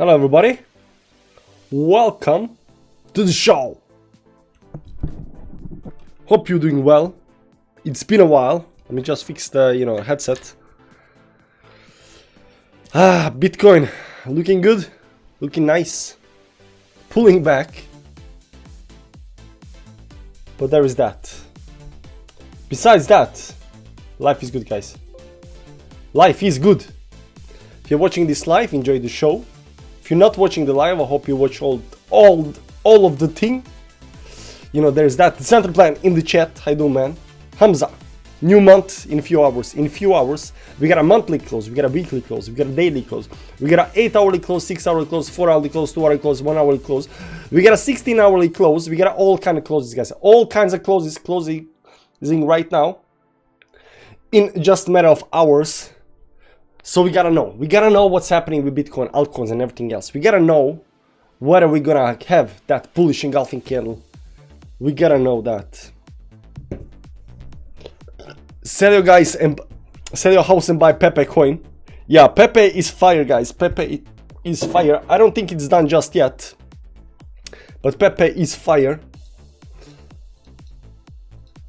Hello everybody, welcome to the show. Hope you're doing well. It's been a while. Let me just fix the headset. Bitcoin looking good, looking nice, pulling back, but there is that. Besides that, life is good, guys. Life is good. If you're watching this live, enjoy the show. If you're not watching the live, I hope you watch all of the thing. There's that. The center plan in the chat. How you doing, man? Hamza. New month in a few hours. In a few hours, we got a monthly close, we got a weekly close, we got a daily close, we got a 8-hourly close, 6-hourly close, 4-hourly close, 2-hourly close, 1-hourly close. We got a 16-hourly close. We got all kind of closes, guys. All kinds of closes closing right now in just a matter of hours. So we gotta know what's happening with Bitcoin, altcoins, and everything else. We gotta know whether we're gonna have that bullish engulfing candle. We gotta know that. Sell your guys and sell your house and buy Pepe coin. Yeah, Pepe is fire, guys. Pepe is fire. I don't think it's done just yet, but Pepe is fire.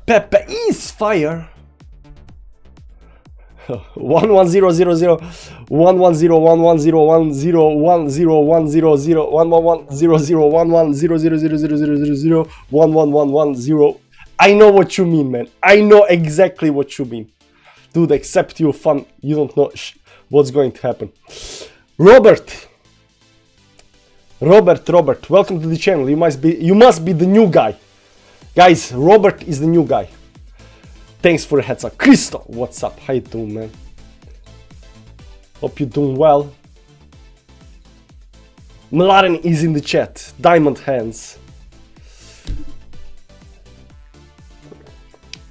Pepe is fire. 1100 110110 1110 I know what you mean, man. I know exactly what you mean, dude. Except you're fun. You don't know what's going to happen. Robert, welcome to the channel. You must be the new guy, guys. Robert is the new guy. Thanks for the heads up. Cristo, what's up? How you doing, man? Hope you're doing well. Mladen is in the chat. Diamond hands.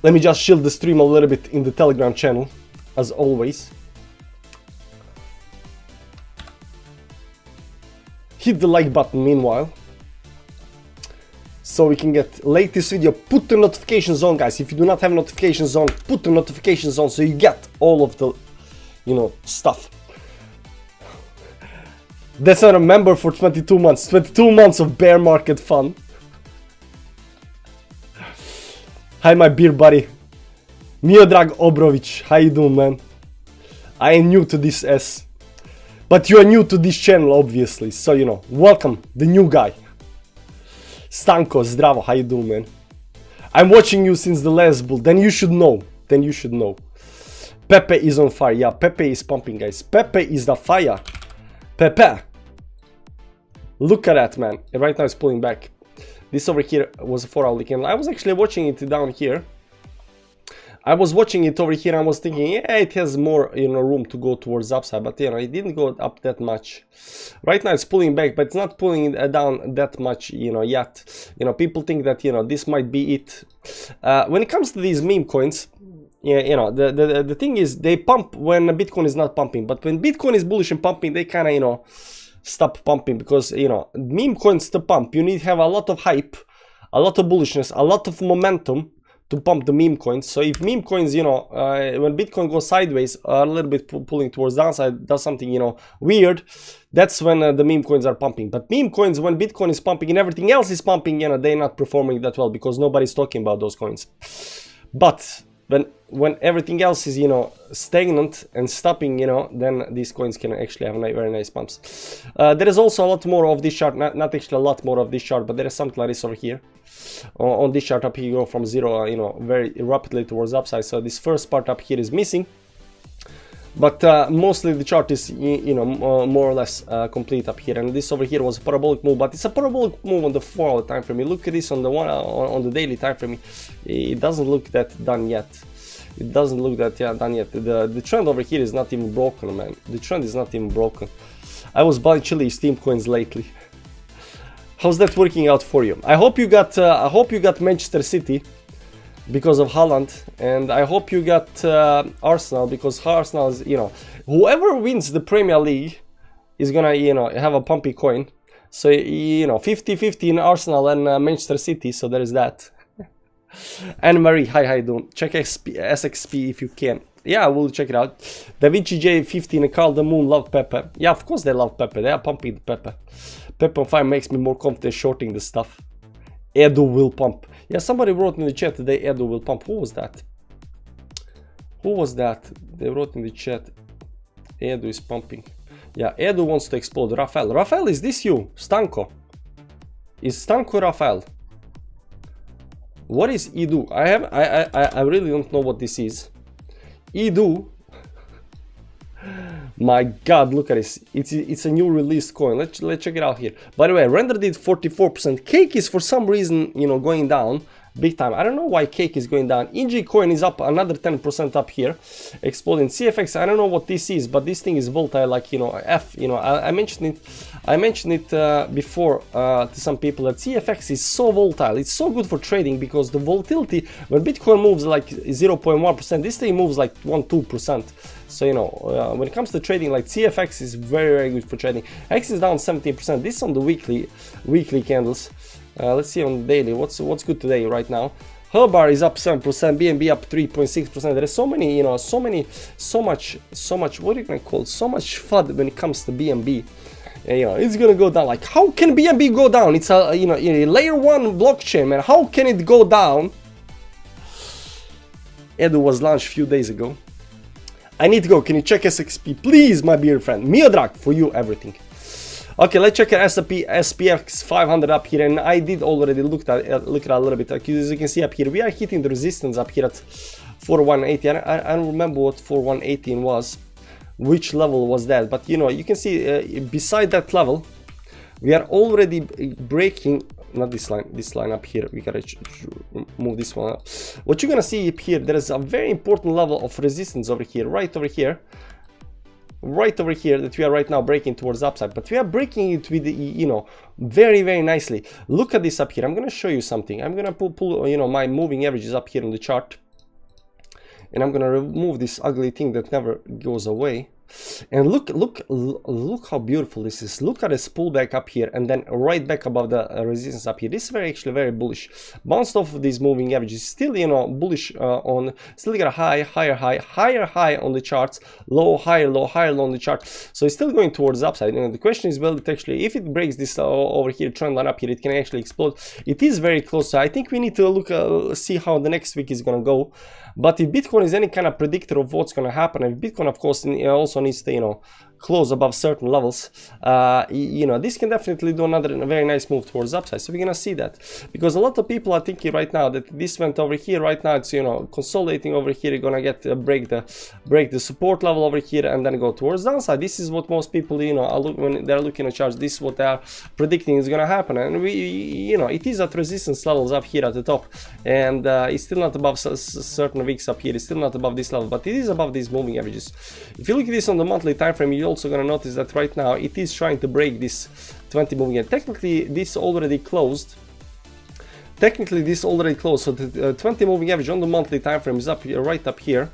Let me just shield the stream a little bit in the Telegram channel, as always. Hit the like button meanwhile, so we can get latest video. Put the notifications on, guys. If you do not have notifications on, put the notifications on so you get all of the stuff. That's not a member for 22 months. 22 months of bear market fun. Hi, my beer buddy. Miodrag Obrovic. How you doing, man? I am new to this but you are new to this channel, obviously. So, welcome, the new guy. Stanko, zdravo, how you doing, man? I'm watching you since the last bull. Then you should know. Pepe is on fire. Yeah, Pepe is pumping, guys. Pepe is the fire. Pepe. Look at that, man. And right now it's pulling back. This over here was a 4-hourly candle. I was actually watching it down here. I was watching it over here and I was thinking, yeah, it has more, room to go towards upside, but it didn't go up that much. Right now it's pulling back, but it's not pulling down that much, yet. People think that, this might be it. When it comes to these meme coins, the thing is they pump when Bitcoin is not pumping, but when Bitcoin is bullish and pumping, they kind of, stop pumping because, meme coins to pump, you need to have a lot of hype, a lot of bullishness, a lot of momentum to pump the meme coins. So if meme coins, when Bitcoin goes sideways, a little bit pulling towards downside, does something, weird, that's when the meme coins are pumping. But meme coins, when Bitcoin is pumping and everything else is pumping, they're not performing that well because nobody's talking about those coins. But when everything else is, stagnant and stopping, then these coins can actually have very nice pumps. There is also a lot more of this chart, not actually a lot more of this chart, but there is something like this over here. On this chart up here, you go from zero, very rapidly towards upside. So this first part up here is missing. But mostly the chart is, more or less complete up here. And this over here was a parabolic move, but it's a parabolic move on the 4-hour time frame. You look at this on the on the daily time frame. It doesn't look that done yet. Done yet. The trend over here is not even broken, man. The trend is not even broken. I was buying chili Steam coins lately. How's that working out for you? I hope you got Manchester City because of Haaland, and I hope you got Arsenal because Arsenal is, whoever wins the Premier League is gonna, have a pumpy coin. So, 50-50 in Arsenal and Manchester City. So there is that. Anne Marie, hi, how you doing? Check SXP if you can. Yeah, we'll check it out. DaVinci J15 and Carl the Moon love Pepe. Yeah, of course they love Pepe. They are pumping the Pepe. Pepe on fire makes me more confident shorting the stuff. Edu will pump. Yeah, somebody wrote in the chat today Edu will pump. Who was that? Who was that? They wrote in the chat Edu is pumping. Yeah, Edu wants to explode. Rafael. Rafael, is this you? Stanko. Is Stanko Rafael? What is Edu? I really don't know what this is. Edu. My god, look at this. It's a new released coin. Let's check it out here. By the way, Render did 44%. Cake is for some reason, you know, going down big time. I don't know why Cake is going down. EG coin is up another 10% up here, exploding. CFX, I don't know what this is, but this thing is volatile, like, you know, F. You know, I mentioned it before to some people that CFX is so volatile. It's so good for trading because the volatility when Bitcoin moves like 0.1%, this thing moves like 1-2%. So, you know, when it comes to trading, like CFX is very good for trading. X is down 17%. This on the weekly candles. Let's see on the daily. What's good today right now? Herbar is up 7%. BNB up 3.6%. There is so many, you know, so much. What are you gonna call it? So much FUD when it comes to BNB. You know, it's gonna go down. Like, how can BNB go down? It's a, you know, layer 1 blockchain, man. How can it go down? Edu was launched a few days ago. I need to go. Can you check SXP, please, my dear friend? Miodrag, for you, everything. Okay, let's check SPX 500 up here, and I did already look at it a little bit. As you can see up here, we are hitting the resistance up here at 4180. I don't remember what 4118 was, which level was that, but you know, you can see beside that level, we are already breaking. Not this line up here. We gotta move this one up. What you're gonna see up here, there is a very important level of resistance over here, right over here, that we are right now breaking towards upside. But we are breaking it with, you know, very nicely. Look at this up here. I'm gonna show you something. I'm gonna pull you know, my moving averages up here on the chart, and I'm gonna remove this ugly thing that never goes away. And look how beautiful this is. Look at this pullback up here and then right back above the resistance up here. This is actually very bullish. Bounced off of these moving averages. Still, you know, bullish on. Still got a higher high on the charts. Low, higher low on the chart. So it's still going towards the upside. You know, the question is, well, it actually, if it breaks this over here trend line up here, it can actually explode. It is very close. So I think we need to look, see how the next week is gonna go. But if Bitcoin is any kind of predictor of what's going to happen, and Bitcoin, of course, also needs to, you know, close above certain levels, you know, this can definitely do another very nice move towards upside. So we're gonna see that, because a lot of people are thinking right now that this went over here. Right now it's, you know, consolidating over here. You're gonna get break the support level over here and then go towards downside. This is what most people, you know, are when they're looking at charts. This is what they are predicting is gonna happen. And we, you know, it is at resistance levels up here at the top, and it's still not above certain weeks up here. It's still not above this level, but it is above these moving averages. If you look at this on the monthly time frame, you're also going to notice that right now it is trying to break this 20 moving average. Technically this already closed. So the 20 moving average on the monthly time frame is up here, right up here,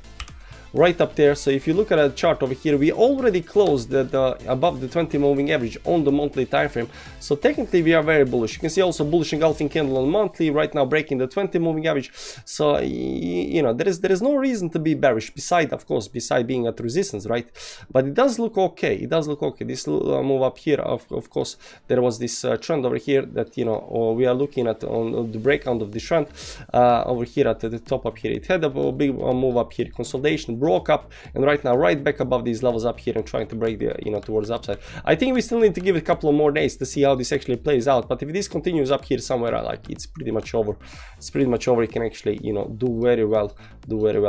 right up there. So if you look at a chart over here, we already closed above the 20 moving average on the monthly time frame. So technically we are very bullish. You can see also bullish engulfing candle on monthly, right now breaking the 20 moving average. So you know, there is no reason to be bearish, beside being at resistance, right? But it does look okay. This move up here, of course, there was this trend over here that, you know, we are looking at on the breakout of the trend over here at the top up here. It had a big move up here, consolidation, broke up, and right now right back above these levels up here and trying to break the, you know, towards upside. I think we still need to give it a couple of more days to see how this actually plays out. But if this continues up here somewhere, like, it's pretty much over. It can actually, you know, do very well.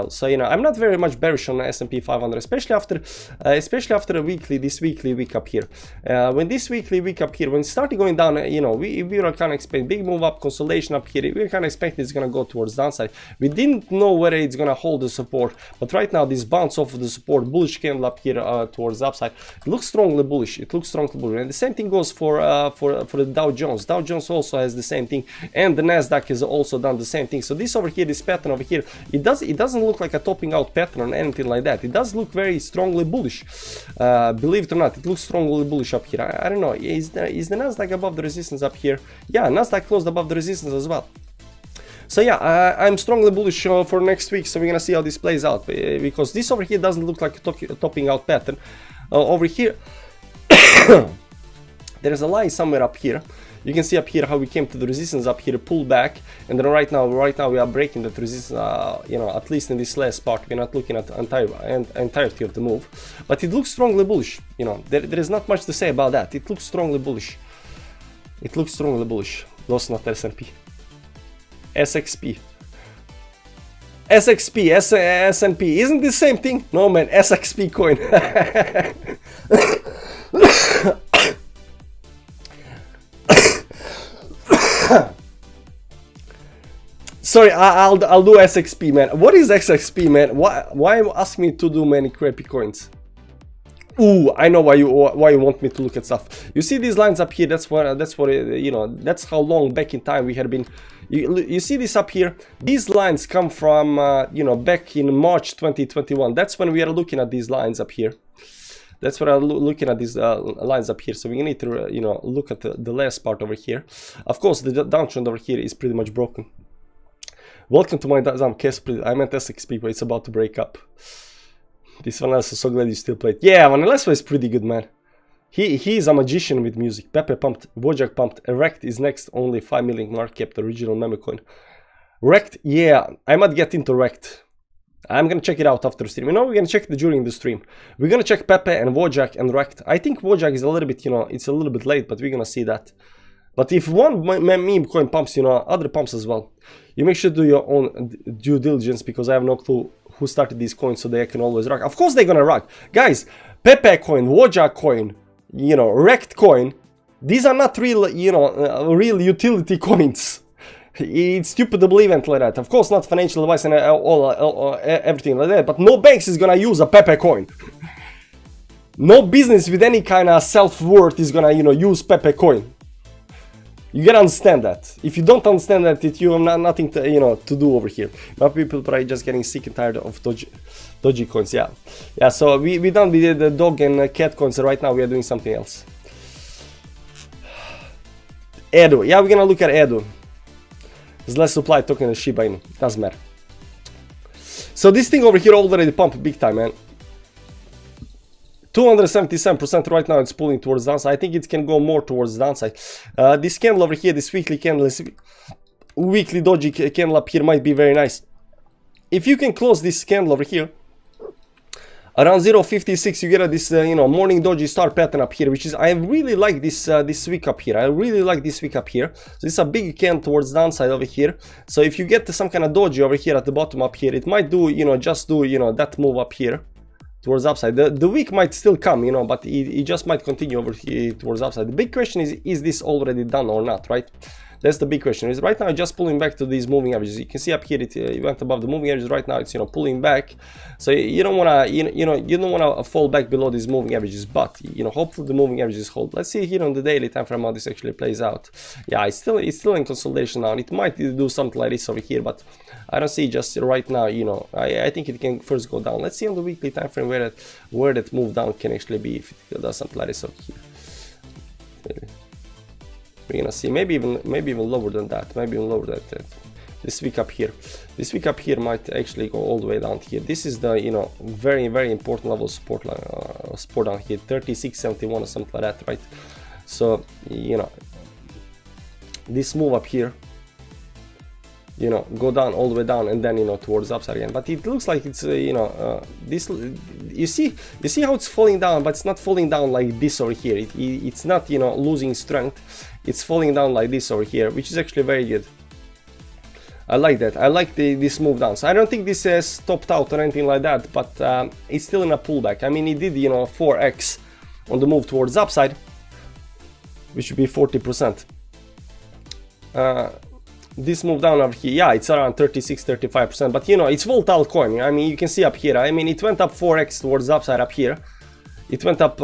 So, you know, I'm not very much bearish on the S&P 500, especially after this weekly week up here. When this weekly week up here, when it started going down, you know, we were kind of expecting big move up, consolidation up here. We were kind of expecting it's gonna go towards downside. We didn't know whether it's gonna hold the support, but right now this bounce off of the support, bullish candle up here towards the upside, it looks strongly bullish. And the same thing goes for the Dow Jones. Dow Jones also has the same thing, and the Nasdaq has also done the same thing. So this over here, this pattern over here, it doesn't look like a topping out pattern or anything like that. It does look very strongly bullish. Believe it or not, it looks strongly bullish up here. I don't know, is the Nasdaq above the resistance up here? Yeah, Nasdaq closed above the resistance as well. So yeah, I'm strongly bullish for next week, so we're gonna see how this plays out, because this over here doesn't look like a topping out pattern. Over here there is a line somewhere up here. You can see up here how we came to the resistance up here, pull back, and then right now we are breaking that resistance. You know, at least in this last part, we're not looking at entirety of the move, but it looks strongly bullish. You know, there is not much to say about that. It looks strongly bullish. It looks strongly bullish. Those not S&P. SXP. SXP, S&P. Isn't the same thing? No man, SXP coin. Sorry, I'll do SXP, man. What is SXP, man? Why you ask me to do many crappy coins? Ooh, I know why you want me to look at stuff. You see these lines up here? That's what you know. That's how long back in time we had been. You see this up here? These lines come from you know, back in March 2021. That's when we are looking at these lines up here. That's what I'm looking at, these lines up here. So we need to you know, look at the last part over here. Of course, the downtrend over here is pretty much broken. Welcome to my case. I meant SXP, but it's about to break up. This Vanessa, so glad you still played. Yeah, Vanessa is pretty good, man. He is a magician with music. Pepe pumped, Wojak pumped. Rect is next, only 5 million market cap, the original meme coin. Rect, yeah, I might get into Rect. I'm gonna check it out after the stream. You know, we're gonna check it during the stream. We're gonna check Pepe and Wojak and Rect. I think Wojak is a little bit, you know, it's a little bit late, but we're gonna see that. But if one meme coin pumps, you know, other pumps as well. You make sure to do your own due diligence, because I have no clue who started these coins, so they can always rock. Of course they're gonna rock. Guys, Pepe coin, Wojak coin, you know, Rect coin, these are not real, you know, real utility coins. It's stupid to believe it like that. Of course, not financial advice and everything like that, but no banks is gonna use a Pepe coin. No business with any kind of self-worth is gonna, you know, use Pepe coin. You gotta understand that. If you don't understand that, you have nothing to, you know, to do over here. Now people are probably just getting sick and tired of dodgy coins. Yeah, yeah. So we done with the dog and cat coins. Right now we are doing something else. Edu. Yeah, we're gonna look at Edu. There's less supply token than Shiba Inu. Doesn't matter. So this thing over here already pumped big time, man. 277% right now, it's pulling towards downside. I think it can go more towards downside. This candle over here, this weekly candle, this weekly doji candle up here might be very nice. If you can close this candle over here around 0.56, you get this you know, morning doji star pattern up here, which is, I really like this this week up here. I really like this week up here. So this is a big candle towards downside over here. So if you get some kind of doji over here at the bottom up here, it might do, you know, just do, you know, that move up here towards upside. The week might still come, you know, but it just might continue over here towards upside. The big question is this already done or not, right? That's the big question. Is right now just pulling back to these moving averages. You can see up here it went above the moving averages. Right now it's, you know, pulling back. So you don't wanna, you don't wanna fall back below these moving averages. But you know, hopefully the moving averages hold. Let's see here on the daily time frame how this actually plays out. Yeah, it's still in consolidation now. It might do something like this over here, but I don't see just right now. You know, I think it can first go down. Let's see on the weekly time frame where that move down can actually be, if it does something like this over here. We're gonna see maybe even lower than that, maybe even lower than that. This week up here might actually go all the way down here. This is the, you know, very important level of support down here, 36.71 or something like that, right? So you know, this move up here, you know, go down all the way down and then, you know, towards upside again. But it looks like it's you know, this, you see how it's falling down, but it's not falling down like this over here. It's not, you know, losing strength. It's falling down like this over here, which is actually very good. I like that. I like this move down. So I don't think this has topped out or anything like that, but it's still in a pullback. I mean, it did, you know, 4x on the move towards upside, which would be 40%. This move down over here, yeah, it's around 36-35%, but you know, it's volatile coin. I mean, you can see up here, I mean, it went up 4x towards the upside up here. It went up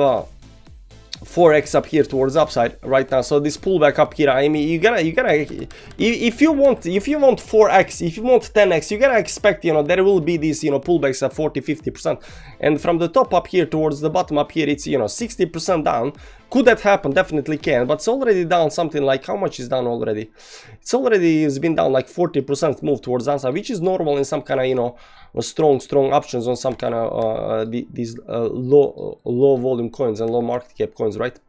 4x up here towards upside right now. So this pullback up here, I mean, you gotta if you want 4x, if you want 10x, you gotta expect, you know, there will be these, you know, pullbacks at 40-50%. And from the top up here towards the bottom up here, it's, you know, 60% down, Could that happen? Definitely can, but it's already down something like, how much is down already? It's been down like 40% move towards downside, which is normal in some kind of, you know, strong options on some kind of these low volume coins and low market cap coins, right?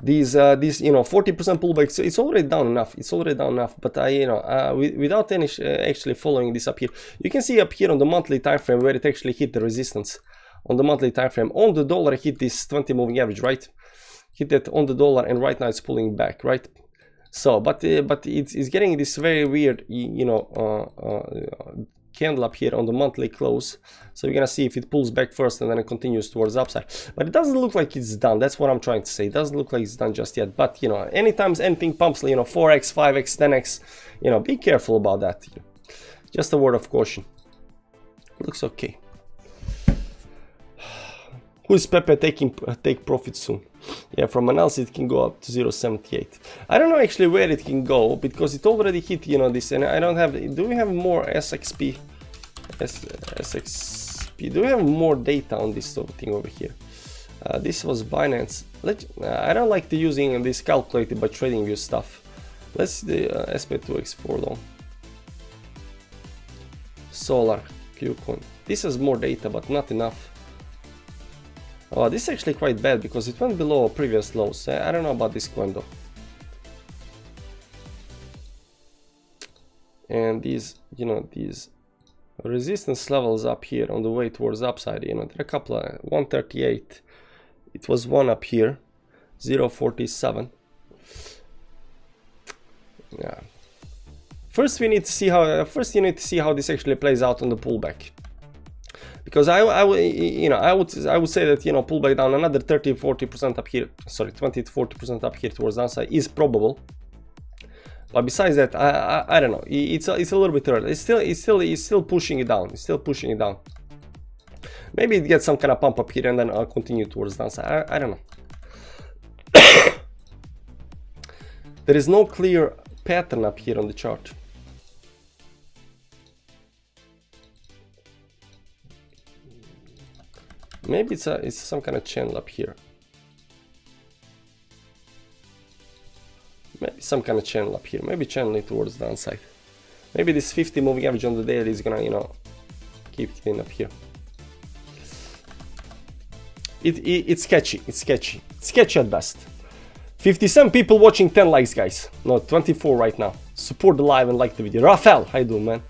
These you know, 40% pullback, it's already down enough. It's already down enough. But you know, without any actually following this up here, you can see up here on the monthly time frame where it actually hit the resistance on the monthly time frame. On the dollar, hit this 20 moving average, right? Hit that on the dollar, and right now it's pulling back, right? So, but it's getting this very weird, you know, candle up here on the monthly close. So we're gonna see if it pulls back first and then it continues towards the upside. But it doesn't look like it's done. That's what I'm trying to say. It doesn't look like it's done just yet. But you know, anytime anything pumps, you know, 4x, 5x, 10x, you know, be careful about that. Just a word of caution. Looks okay. Who is Pepe take profit soon? Yeah, from analysis it can go up to 0.78. I don't know actually where it can go because it already hit, you know, this, and I don't have. Do we have more SXP? SXP. Do we have more data on this sort of thing over here? This was Binance. I don't like using this calculated by trading view stuff. Let's see the SP2X4 though. Solar Qcoin. This has more data, but not enough. Oh, this is actually quite bad because it went below previous lows. I don't know about this coin though. And these, you know, these resistance levels up here on the way towards the upside, you know, there are a couple of 138. It was one up here, 0.47. Yeah. First we need to see how. First you need to see how this actually plays out on the pullback. Because I would say that, you know, pullback down another 30-40% up here, sorry, 20 to 40% up here towards downside is probable. But besides that, I don't know. It's a little bit early. It's still pushing it down. It's still pushing it down. Maybe it gets some kind of pump up here and then I'll continue towards downside. I don't know. There is no clear pattern up here on the chart. Maybe it's some kind of channel up here. Maybe some kind of channel up here. Maybe channeling towards the downside. Maybe this 50 moving average on the daily is gonna, you know, keep it up here. It's sketchy. It's sketchy. It's sketchy at best. 57 people watching, 10 likes, guys. No, 24 right now. Support the live and like the video. Rafael, how you doing, man?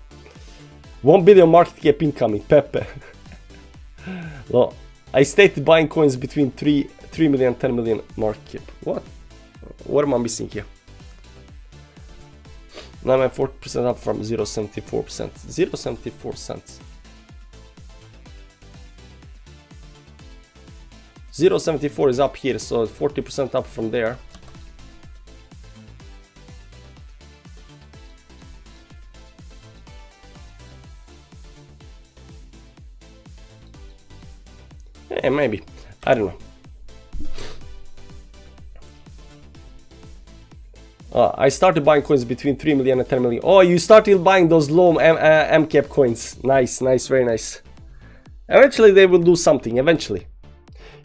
1 billion market cap incoming. Pepe. Well, I stated buying coins between 3 million, 10 million market cap. What am I missing here? Now I'm at 40% up from 0.74%. 0.74 cents. 0.74 is up here, so 40% up from there. Yeah, maybe. I don't know. I started buying coins between 3 million and 10 million. Oh, you started buying those low MCAP coins. Nice, nice, very nice. Eventually they will do something, eventually.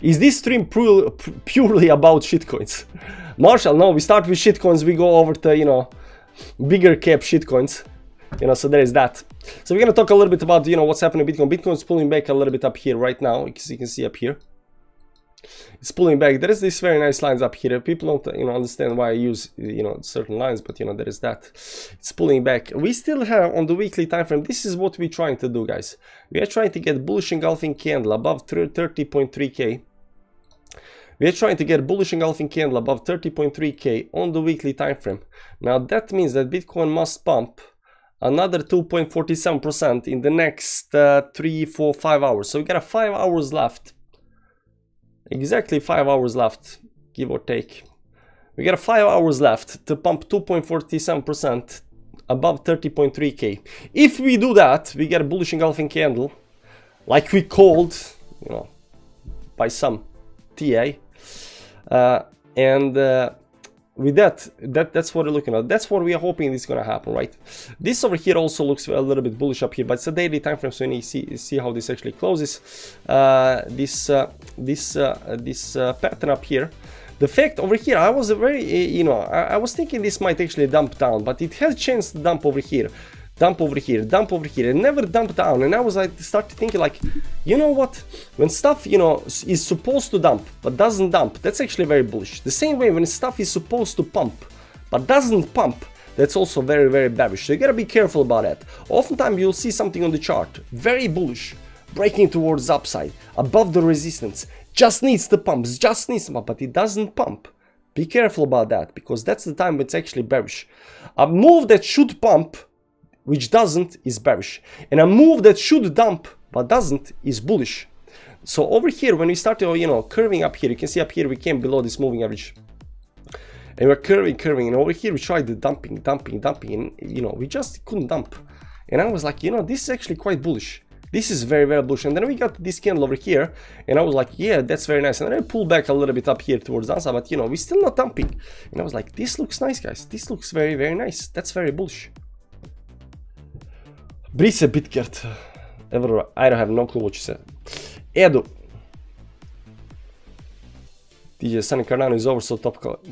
Is this stream purely about shitcoins? Marshall, no, we start with shitcoins, we go over to, you know, bigger cap shitcoins. You know, so there is that. So we're gonna talk a little bit about, you know, what's happening with Bitcoin. Bitcoin's pulling back a little bit up here right now, as you can see up here. It's pulling back. There is these very nice lines up here. People don't, you know, understand why I use, you know, certain lines, but you know, there is that. It's pulling back. We still have on the weekly time frame. This is what we're trying to do, guys. We are trying to get bullish engulfing candle above 30.3k. We are trying to get bullish engulfing candle above 30.3k on the weekly time frame. Now that means that Bitcoin must pump another 2.47% in the next 3, 4, 5 hours. So we got 5 hours left. Exactly 5 hours left, give or take. We got 5 hours left to pump 2.47% above 30.3k. If we do that, we get a bullish engulfing candle, like we called, you know, by some TA, and with that's what we're looking at. That's what we are hoping is gonna happen, right? This over here also looks a little bit bullish up here, but it's a daily time frame, so you need to see how this actually closes. This pattern up here. The fact over here, I was I was thinking this might actually dump down, but it has chance to dump over here. Dump over here, dump over here, and never dump down. And I was like, started thinking like, you know what? When stuff, is supposed to dump but doesn't dump, that's actually very bullish. The same way when stuff is supposed to pump but doesn't pump, that's also very, very bearish. So you gotta be careful about that. Oftentimes you'll see something on the chart, very bullish, breaking towards upside, above the resistance, just needs the pumps, but it doesn't pump. Be careful about that, because that's the time it's actually bearish. A move that should pump, which doesn't, is bearish, and a move that should dump but doesn't is bullish. So over here, when we started curving up here, you can see up here we came below this moving average, and we're curving, and over here we tried the dumping, and we just couldn't dump. And I was like, this is actually quite bullish. This is very, very bullish. And then we got this candle over here, and I was like, yeah, that's very nice. And then I pulled back a little bit up here towards the downside, but we're still not dumping. And I was like, this looks nice, guys. This looks very, very nice. That's very bullish. Brise Bitkert. I don't have no clue what you said. Edu. DJ Sunny Cardano is over, so top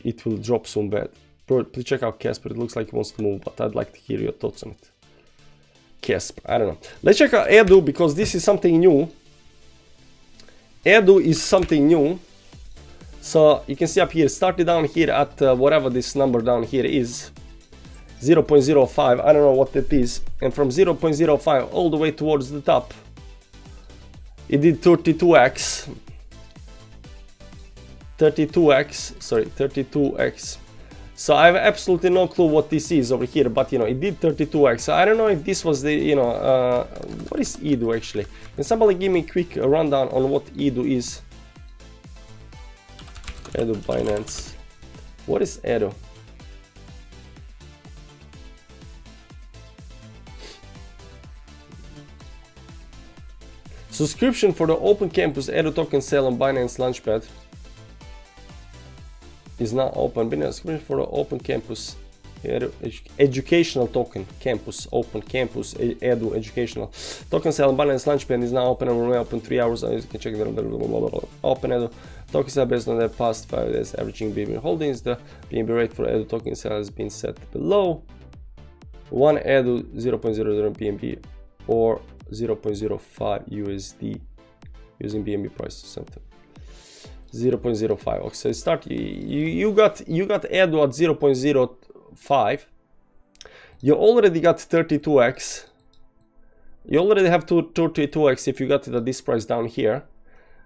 it will drop soon bad. Bro, please check out Casper. It looks like he wants to move, but I'd like to hear your thoughts on it. Casper, I don't know. Let's check out Edu, because this is something new. Edu is something new. So you can see up here, started down here at whatever this number down here is. 0.05, I don't know what that is, and from 0.05 all the way towards the top it did 32x. So I have absolutely no clue what this is over here, but it did 32x. So I don't know if this was the what is Edu actually. Can somebody give me a quick rundown on what Edu is? Edu Binance, what is Edu? Subscription for the Open Campus Edu token sale on Binance Launchpad is now open. Subscription for the Open Campus Edu educational token campus, Open Campus Edu educational token sale on Binance Launchpad is now open and will remain open 3 hours. You can check the Open Edu token sale based on the past 5 days averaging BNB holdings. The BNB rate for Edu token sale has been set below. 1 Edu 0.00 BNB or 0.05 USD using BNB price center. 0.05. Okay, so start. You got Edu at 0.05. You already got 32x. You already have 32x if you got it at this price down here.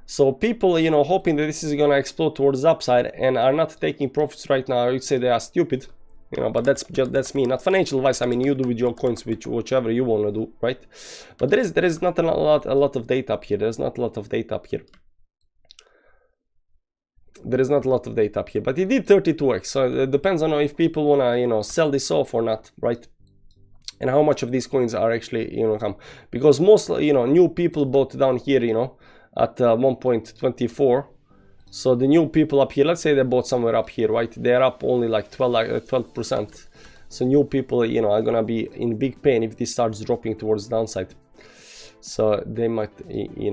So people, hoping that this is gonna explode towards the upside and are not taking profits right now, I would say they are stupid. But that's me, not financial advice. I mean, you do with your coins whichever you want to do, right? But there is not a lot of data up here. There's not a lot of data up here. There is not a lot of data up here, but it did 32x. So it depends on if people wanna sell this off or not, right? And how much of these coins are actually come, because most new people bought down here at 1.24. So the new people up here, let's say they bought somewhere up here, right? They're up only like 12%. So new people, are gonna be in big pain if this starts dropping towards the downside. So they might,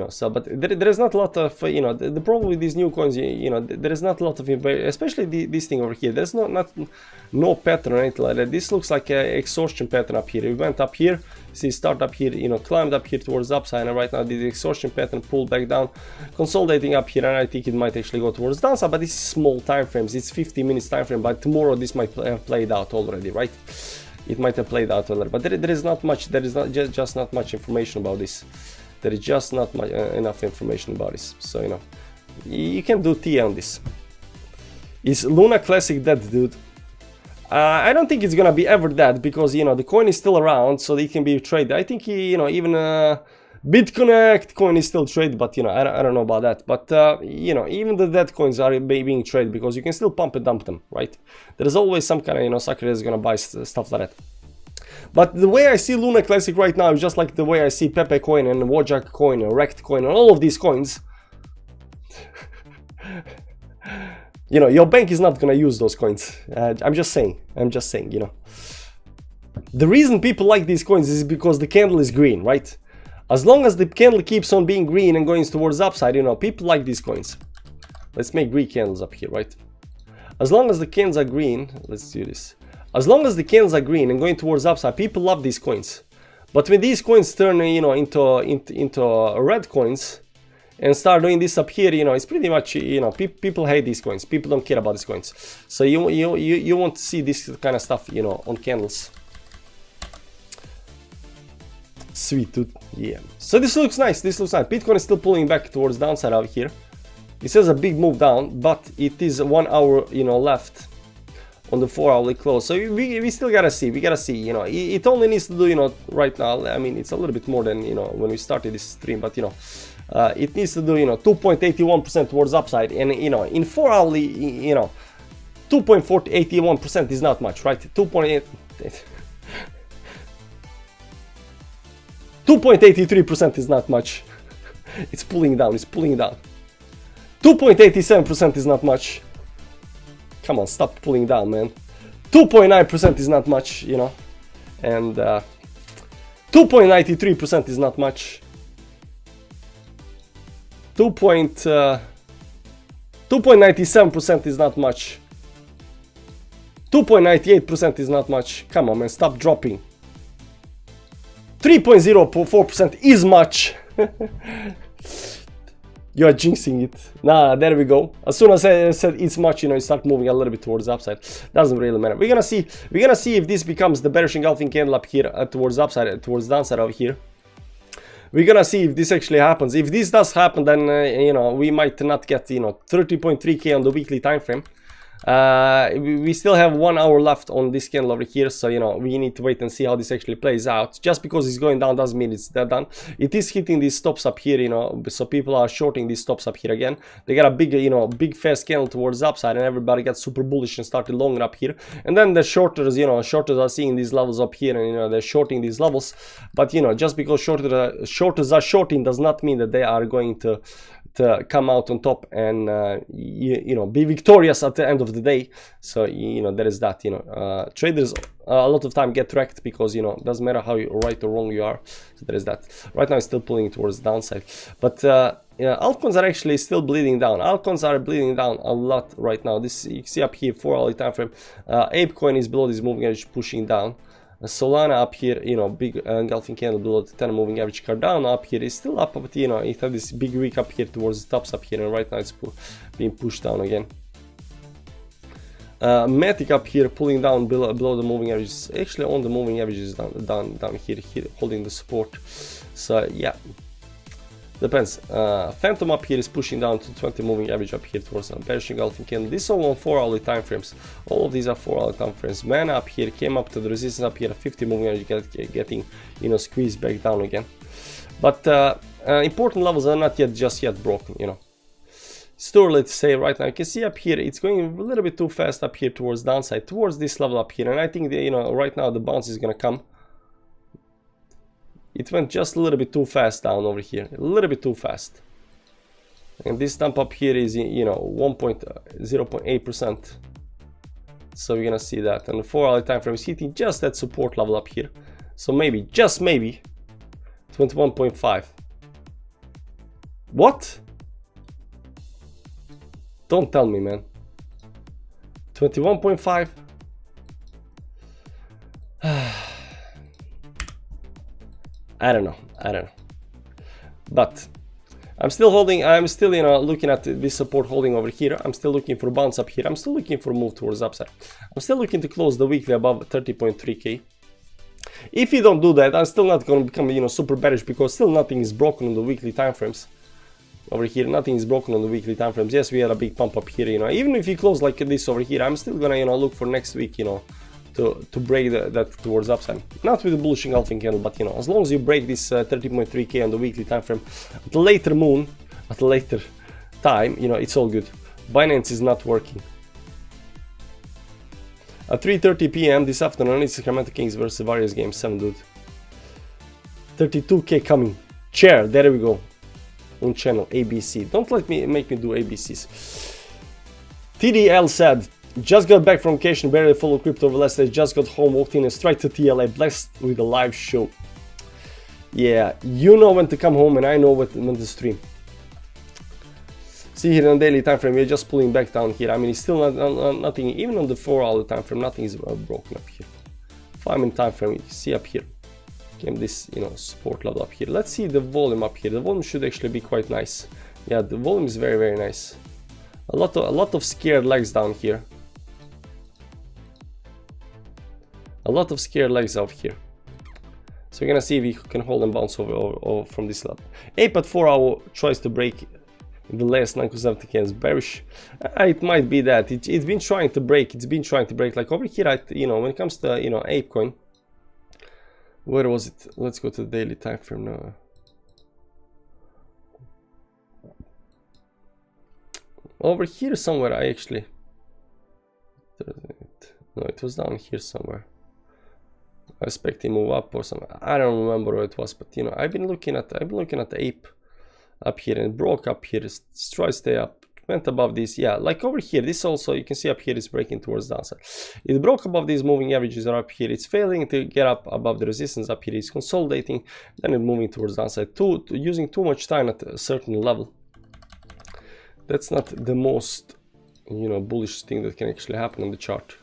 so, but there is not a lot of, the problem with these new coins, there is not a lot of, especially this thing over here. There's no pattern or anything like that. This looks like an exhaustion pattern up here. We went up here, see, start up here, climbed up here towards the upside, and right now the exhaustion pattern pulled back down, consolidating up here, and I think it might actually go towards the downside, but this is small time frames. It's 50 minutes time frame, but tomorrow this might have played out already, right? It might have played out already, but there is not much. There is not just not much information about this. There is just not much, enough information about this. So you can do T on this. Is Luna Classic dead, dude? I don't think it's gonna be ever dead, because the coin is still around, so they can be traded. I think even BitConnect coin is still traded, but I don't know about that. But even the dead coins are being traded, because you can still pump and dump them, right? There's always some kind of sucker that's gonna buy stuff like that. But the way I see Luna Classic right now is just like the way I see Pepe coin and Wojak coin and Rect coin and all of these coins. You know, your bank is not gonna use those coins. I'm just saying, you know. The reason people like these coins is because the candle is green, right? As long as the candle keeps on being green and going towards upside, you know, people like these coins. Let's make green candles up here, right? As long as the candles are green, let's do this. As long as the candles are green and going towards upside, people love these coins. But when these coins turn, you know, into red coins and start doing this up here, you know, it's pretty much, you know, people hate these coins. People don't care about these coins. So you want to see this kind of stuff, you know, on candles. Sweet, dude. Yeah. So this looks nice. This looks nice. Bitcoin is still pulling back towards downside out here. It says a big move down, but it is 1 hour, you know, left on the 4-hourly close. So we still gotta see. We gotta see. You know, it only needs to do, you know, right now. I mean, it's a little bit more than, you know, when we started this stream, but you know, it needs to do, you know, 2.81% towards upside, and you know, in 4-hourly, you know, 2.81% is not much, right? 2.83% is not much. It's pulling down. It's pulling down. 2.87% is not much. Come on, stop pulling down, man. 2.9% is not much, you know. And 2.93% is not much. 2.97% is not much. 2.98% is not much. Come on, man, stop dropping. 3.04% is much. You are jinxing it. Nah, there we go. As soon as I said it's much, you know, you start moving a little bit towards the upside. Doesn't really matter. We're gonna see if this becomes the bearish engulfing candle up here towards upside, towards downside over here. We're gonna see if this actually happens. If this does happen, then you know, we might not get, you know, 30.3k on the weekly time frame. We still have 1 hour left on this candle over here, so you know, we need to wait and see how this actually plays out. Just because it's going down doesn't mean it's done. It is hitting these stops up here, you know, so people are shorting these stops up here again. They got a big, you know, big fast candle towards the upside, and everybody got super bullish and started longing up here. And then the shorters, you know, shorters are seeing these levels up here, and you know, they're shorting these levels. But you know, just because shorters are shorting does not mean that they are going to come out on top and you know, be victorious at the end of the day. So you know, there is that. You know, traders a lot of time get wrecked because, you know, it doesn't matter how right or wrong you are. So there is that. Right now it's still pulling towards the downside, but yeah, altcoins are actually still bleeding down. Altcoins are bleeding down a lot right now. This you see up here, 4-hourly time frame. Apecoin is below this moving average, pushing down. Solana up here, you know, big engulfing candle below the 10 moving average. Cardano up here is still up, but you know, it had this big week up here towards the tops up here, and right now it's being pushed down again. Matic up here pulling down below the moving averages, actually on the moving averages down here holding the support. So yeah, depends. Phantom up here is pushing down to 20 moving average up here towards a bearish engulfing candle. This is all on 4-hourly time frames. All of these are 4-hourly time frames. Mana up here came up to the resistance up here at 50 moving average, getting, you know, squeezed back down again. But important levels are not just yet broken, you know. It's too early to say right now. You can see up here it's going a little bit too fast up here towards downside, towards this level up here, and I think that, you know, right now the bounce is gonna come. It went just a little bit too fast down over here, a little bit too fast. And this dump up here is, you know, 0.8%. So we're gonna see that. And the 4-hourly time frame is hitting just that support level up here. So maybe, just maybe, 21.5. What? Don't tell me, man. 21.5. I don't know, but I'm still holding, I'm still, you know, looking at this support holding over here. I'm still looking for a bounce up here. I'm still looking for a move towards upside. I'm still looking to close the weekly above 30.3k. If you don't do that, I'm still not going to become, you know, super bearish, because still nothing is broken on the weekly time frames. Over here, nothing is broken on the weekly time frames. Yes, we had a big pump up here, you know. Even if you close like this over here, I'm still gonna, you know, look for next week, you know, to break that towards upside. Not with the bullish engulfing candle, but you know, as long as you break this 30.3k on the weekly time frame at a later moon, at a later time, you know, it's all good. Binance is not working. At 3:30 p.m. this afternoon, it's Sacramento Kings versus various games 7, dude. 32k coming. Chair, there we go. On channel ABC. Don't make me do ABCs. TDL said, just got back from vacation, barely followed crypto over last day, just got home, walked in and straight to TLA, blessed with a live show. Yeah, you know when to come home and I know when to stream. See here on daily time frame, we're just pulling back down here. I mean, it's still nothing, even on the 4-hour time frame, nothing is broken up here. 5-minute time frame, you see up here. Came this, you know, support level up here. Let's see the volume up here. The volume should actually be quite nice. Yeah, the volume is very, very nice. A lot of scared legs down here. A lot of scared legs out here. So we're gonna see if we can hold and bounce over from this level. Ape at 4-hour tries to break the last 9 consecutive candles bearish. It might be that it's been trying to break. It's been trying to break. Like over here, you know, when it comes to, you know, Ape coin. Where was it? Let's go to the daily time frame now. Over here somewhere, I actually. No, it was down here somewhere. I expect it move up or something. I don't remember where it was, but you know, I've been looking at the Ape up here and it broke up here. It's tried to stay up, went above this. Yeah, like over here, this also you can see up here it's breaking towards downside. It broke above these moving averages are up here. It's failing to get up above the resistance up here. It's consolidating, then it's moving towards downside. Using too much time at a certain level. That's not the most, you know, bullish thing that can actually happen on the chart.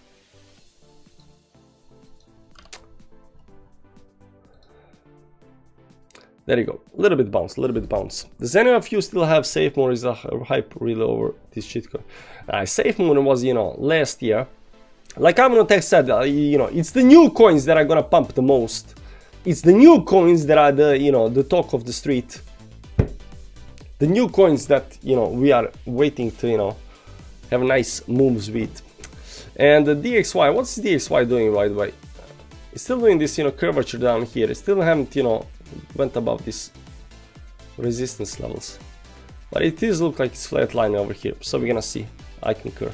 There you go, a little bit bounce, a little bit bounce. Does any of you still have safe mode? Is the hype really over this shitcoin? Safe mode was, you know, last year. Like Ammonotech said, you know, it's the new coins that are gonna pump the most. It's the new coins that are the, you know, the talk of the street. The new coins that, you know, we are waiting to, you know, have nice moves with. And the DXY, what's DXY doing, by the way? It's still doing this, you know, curvature down here. It still haven't, you know, went above this resistance levels, but it does look like it's flatlining over here, so we're gonna see. I concur.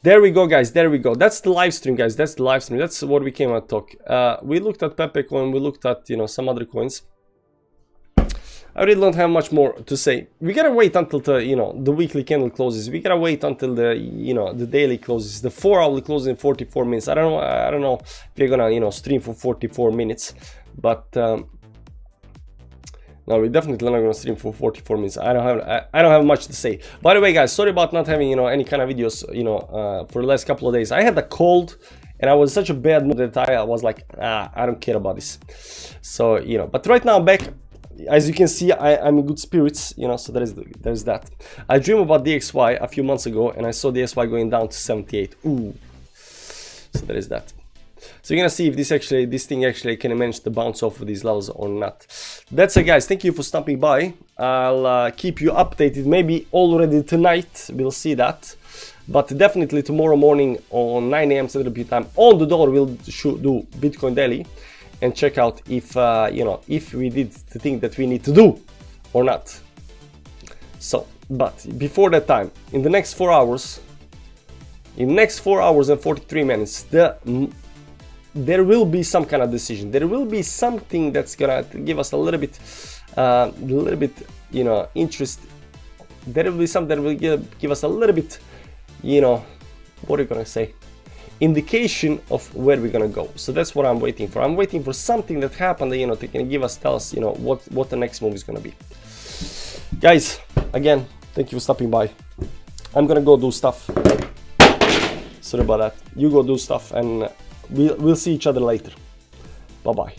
There we go, guys, there we go. That's the live stream, guys. That's the live stream. That's what we came out to talk. We looked at Pepe coin, we looked at, you know, some other coins. I really don't have much more to say. We gotta wait until the, you know, the weekly candle closes. We gotta wait until the, you know, the daily closes. The 4-hour closes in 44 minutes. I don't know if you're gonna, you know, stream for 44 minutes, but no, we're definitely not gonna stream for 44 minutes. I don't have much to say. By the way, guys, sorry about not having, you know, any kind of videos, you know, for the last couple of days. I had a cold and I was in such a bad mood that I was like, I don't care about this. So, you know, but right now I'm back. As you can see, I'm in good spirits, you know, so there's that. I dreamed about DXY a few months ago and I saw DXY going down to 78. Ooh. So there is that. So you're gonna see if this thing actually can manage to bounce off of these levels or not. That's it, guys. Thank you for stopping by. I'll keep you updated, maybe already tonight, we'll see that. But definitely tomorrow morning on 9 AM Central European time, on the door we'll do Bitcoin Daily. And check out if, you know, if we did the thing that we need to do or not. So, but before that time, in the next 4 hours, and 43 minutes, there will be some kind of decision. There will be something that's gonna give us a little bit, you know, interest. There will be something that will give us a little bit, you know, what are you gonna say? Indication of where we're gonna go. So that's what I'm waiting for. I'm waiting for something that happened that, you know, they can tell us, you know, what the next move is gonna be. Guys, again, thank you for stopping by. I'm gonna go do stuff. Sorry about that. You go do stuff and we'll see each other later. Bye bye.